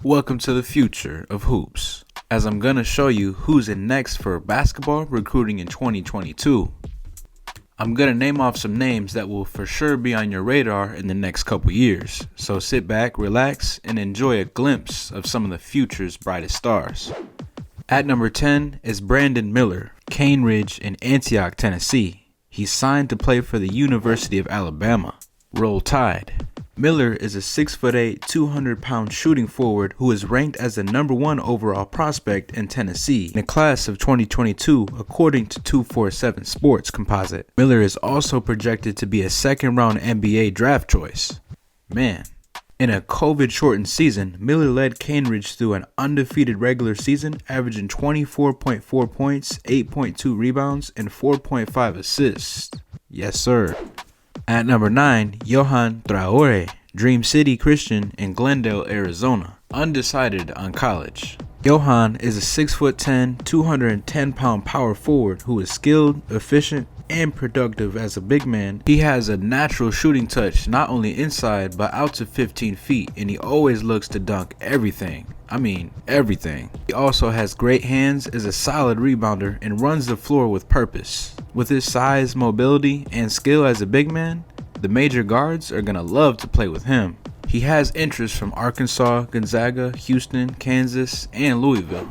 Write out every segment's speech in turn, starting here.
Welcome to the future of hoops, as I'm gonna show you who's in next for basketball recruiting in 2022. I'm gonna name off some names that will for sure be on your radar in the next couple years, so sit back, relax, and enjoy a glimpse of some of the future's brightest stars. At number 10 is Brandon Miller, Cane Ridge in Antioch, Tennessee. He's signed to play for the University of Alabama. Roll Tide. Miller is a 6'8", 200-pound shooting forward who is ranked as the number 1 overall prospect in Tennessee in the class of 2022 according to 247 Sports Composite. Miller is also projected to be a second-round NBA draft choice. Man. In a COVID-shortened season, Miller led Cane Ridge through an undefeated regular season, averaging 24.4 points, 8.2 rebounds, and 4.5 assists. Yes, sir. At number 9, Johann Traore, Dream City Christian in Glendale, Arizona. Undecided on college. Johann is a 6'10", 210-pound power forward who is skilled, efficient, and productive as a big man. He has a natural shooting touch not only inside but out to 15 feet, and he always looks to dunk everything. I mean everything. He also has great hands, is a solid rebounder, and runs the floor with purpose. With his size, mobility, and skill as a big man, the major guards are gonna love to play with him. He has interest from Arkansas, Gonzaga, Houston, Kansas, and Louisville.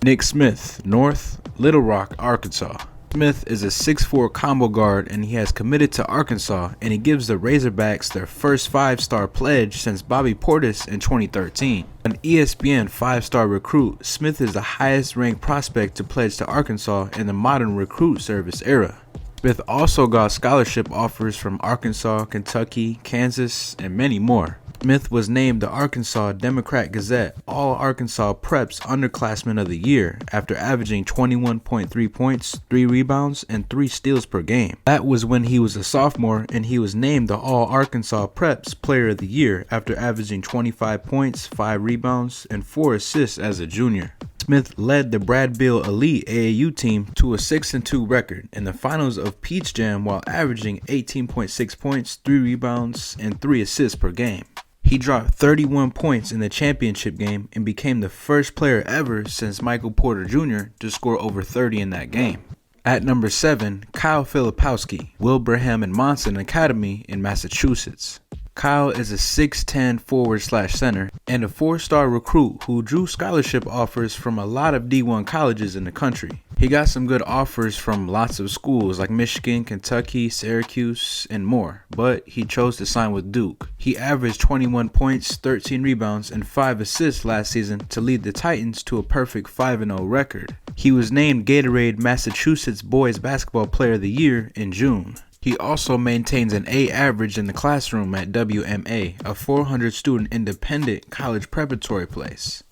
Nick Smith, North Little Rock, Arkansas. Smith is a 6'4" combo guard, and he has committed to Arkansas, and he gives the Razorbacks their first 5-star pledge since Bobby Portis in 2013. An ESPN 5-star recruit, Smith is the highest ranked prospect to pledge to Arkansas in the modern recruit service era. Smith also got scholarship offers from Arkansas, Kentucky, Kansas, and many more. Smith was named the Arkansas Democrat-Gazette All-Arkansas Preps Underclassman of the Year after averaging 21.3 points, 3 rebounds, and 3 steals per game. That was when he was a sophomore, and he was named the All-Arkansas Preps Player of the Year after averaging 25 points, 5 rebounds, and 4 assists as a junior. Smith led the Brad Beal Elite AAU team to a 6-2 record in the finals of Peach Jam while averaging 18.6 points, 3 rebounds, and 3 assists per game. He dropped 31 points in the championship game and became the first player ever since Michael Porter Jr. to score over 30 in that game. At number 7, Kyle Filipowski, Wilbraham and Monson Academy in Massachusetts. Kyle is a 6'10" forward/center and a 4-star recruit who drew scholarship offers from a lot of D1 colleges in the country. He got some good offers from lots of schools like Michigan, Kentucky, Syracuse, and more, but he chose to sign with Duke. He averaged 21 points, 13 rebounds, and 5 assists last season to lead the Titans to a perfect 5-0 record. He was named Gatorade Massachusetts Boys Basketball Player of the Year in June. He also maintains an A average in the classroom at WMA, a 400-student independent college preparatory place.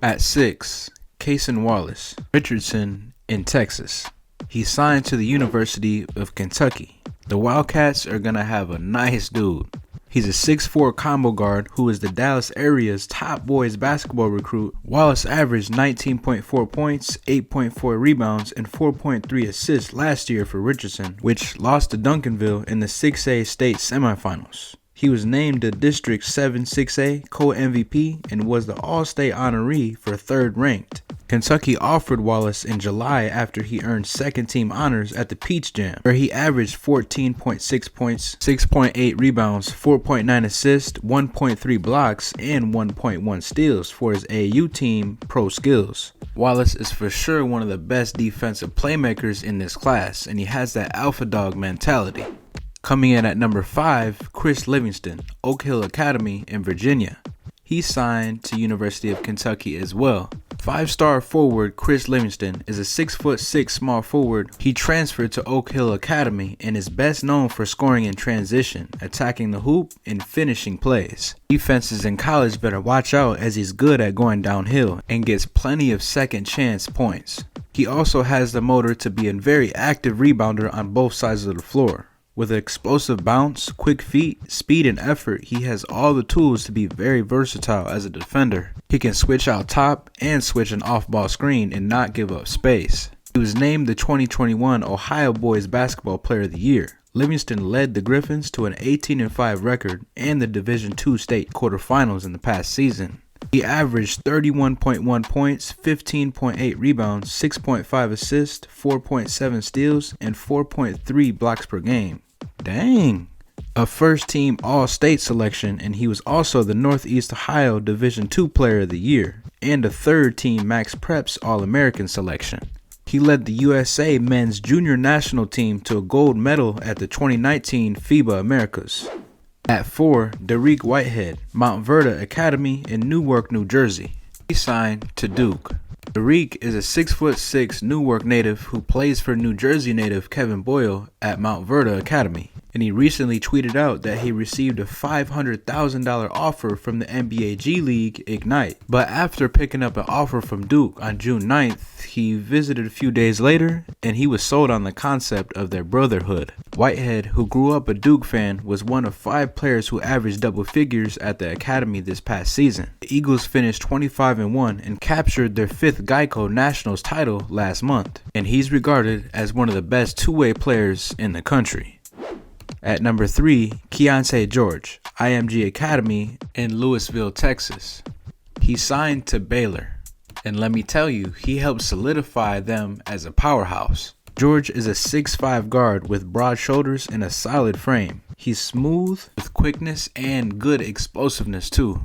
At 6, Caden Wallace, Richardson in Texas. He signed to the University of Kentucky. The Wildcats are gonna have a nice dude. He's a 6'4" combo guard who is the Dallas area's top boys basketball recruit. Wallace averaged 19.4 points, 8.4 rebounds, and 4.3 assists last year for Richardson, which lost to Duncanville in the 6A state semifinals. He was named the District 7 6A co-MVP and was the All-State honoree for 3rd ranked. Kentucky offered Wallace in July after he earned second-team honors at the Peach Jam, where he averaged 14.6 points, 6.8 rebounds, 4.9 assists, 1.3 blocks, and 1.1 steals for his AAU team Pro Skills. Wallace is for sure one of the best defensive playmakers in this class, and he has that alpha dog mentality. Coming in at number 5, Chris Livingston, Oak Hill Academy in Virginia. He signed to University of Kentucky as well. 5-star forward Chris Livingston is a 6'6" small forward. He transferred to Oak Hill Academy and is best known for scoring in transition, attacking the hoop, and finishing plays. Defenses in college better watch out as he's good at going downhill and gets plenty of second chance points. He also has the motor to be a very active rebounder on both sides of the floor. With an explosive bounce, quick feet, speed, and effort, he has all the tools to be very versatile as a defender. He can switch out top and switch an off-ball screen and not give up space. He was named the 2021 Ohio Boys Basketball Player of the Year. Livingston led the Griffins to an 18-5 record and the Division II state quarterfinals in the past season. He averaged 31.1 points, 15.8 rebounds, 6.5 assists, 4.7 steals, and 4.3 blocks per game. Dang! A first-team All-State selection, and he was also the Northeast Ohio Division II Player of the Year, and a third-team Max Preps All-American selection. He led the USA men's junior national team to a gold medal at the 2019 FIBA Americas. At 4, Darek Whitehead, Mount Verda Academy in Newark, New Jersey. He signed to Duke. Darek is a 6'6" Newark native who plays for New Jersey native Kevin Boyle at Mount Verda Academy. And he recently tweeted out that he received a $500,000 offer from the NBA G League Ignite. But after picking up an offer from Duke on June 9th, he visited a few days later and he was sold on the concept of their brotherhood. Whitehead, who grew up a Duke fan, was one of 5 players who averaged double figures at the academy this past season. The Eagles finished 25-1 and captured their 5th Geico Nationals title last month. And he's regarded as one of the best two-way players in the country. At number 3, Kionsay George, IMG Academy in Louisville, Texas. He signed to Baylor, and let me tell you, he helped solidify them as a powerhouse. George is a 6'5" guard with broad shoulders and a solid frame. He's smooth with quickness and good explosiveness too.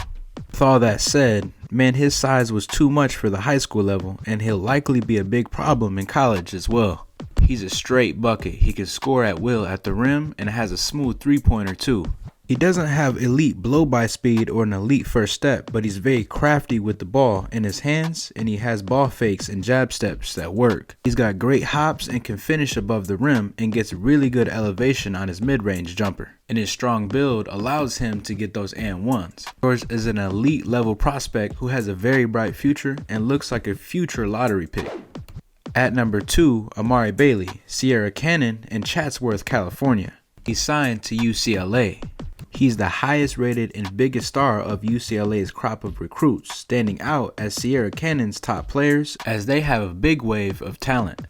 With all that said, man, his size was too much for the high school level, and he'll likely be a big problem in college as well. He's a straight bucket. He can score at will at the rim and has a smooth three-pointer too. He doesn't have elite blow-by speed or an elite first step, but he's very crafty with the ball in his hands, and he has ball fakes and jab steps that work. He's got great hops and can finish above the rim and gets really good elevation on his mid-range jumper. And his strong build allows him to get those and ones. George is an elite level prospect who has a very bright future and looks like a future lottery pick. At number 2, Amari Bailey, Sierra Canyon in Chatsworth, California. He signed to UCLA. He's the highest rated and biggest star of UCLA's crop of recruits, standing out as Sierra Canyon's top players as they have a big wave of talent.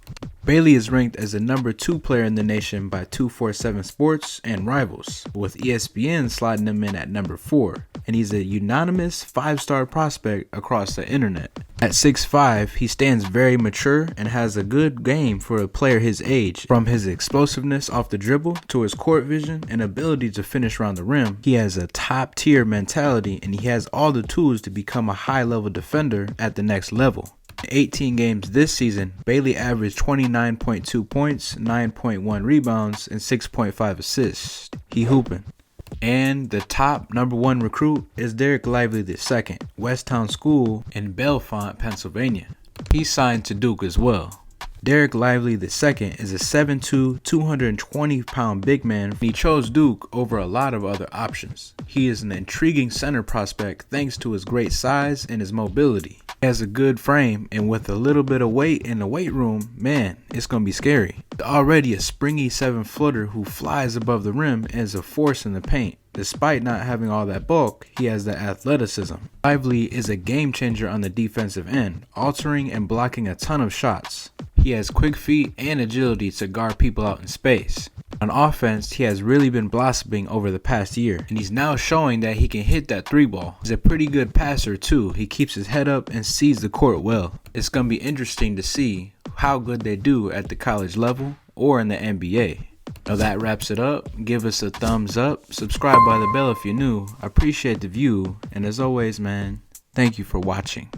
Bailey is ranked as the number 2 player in the nation by 247 Sports and Rivals, with ESPN slotting him in at number 4, and he's a unanimous 5-star prospect across the internet. At 6'5", he stands very mature and has a good game for a player his age. From his explosiveness off the dribble to his court vision and ability to finish around the rim, he has a top-tier mentality and he has all the tools to become a high-level defender at the next level. In 18 games this season, Bailey averaged 29.2 points, 9.1 rebounds, and 6.5 assists. He hooping. And the top number 1 recruit is Darek Lively II, Westtown School in Bellefonte, Pennsylvania. He signed to Duke as well. Darek Lively II is a 7'2", 220-pound big man. He chose Duke over a lot of other options. He is an intriguing center prospect thanks to his great size and his mobility. He has a good frame, and with a little bit of weight in the weight room, man, it's going to be scary. Already a springy 7-footer who flies above the rim and is a force in the paint. Despite not having all that bulk, he has the athleticism. Lively is a game changer on the defensive end, altering and blocking a ton of shots. He has quick feet and agility to guard people out in space. On offense, he has really been blossoming over the past year, and he's now showing that he can hit that 3-ball. He's a pretty good passer too. He keeps his head up and sees the court well. It's going to be interesting to see how good they do at the college level or in the NBA. Now that wraps it up. Give us a thumbs up, subscribe by the bell if you're new. I appreciate the view, and as always, man, thank you for watching.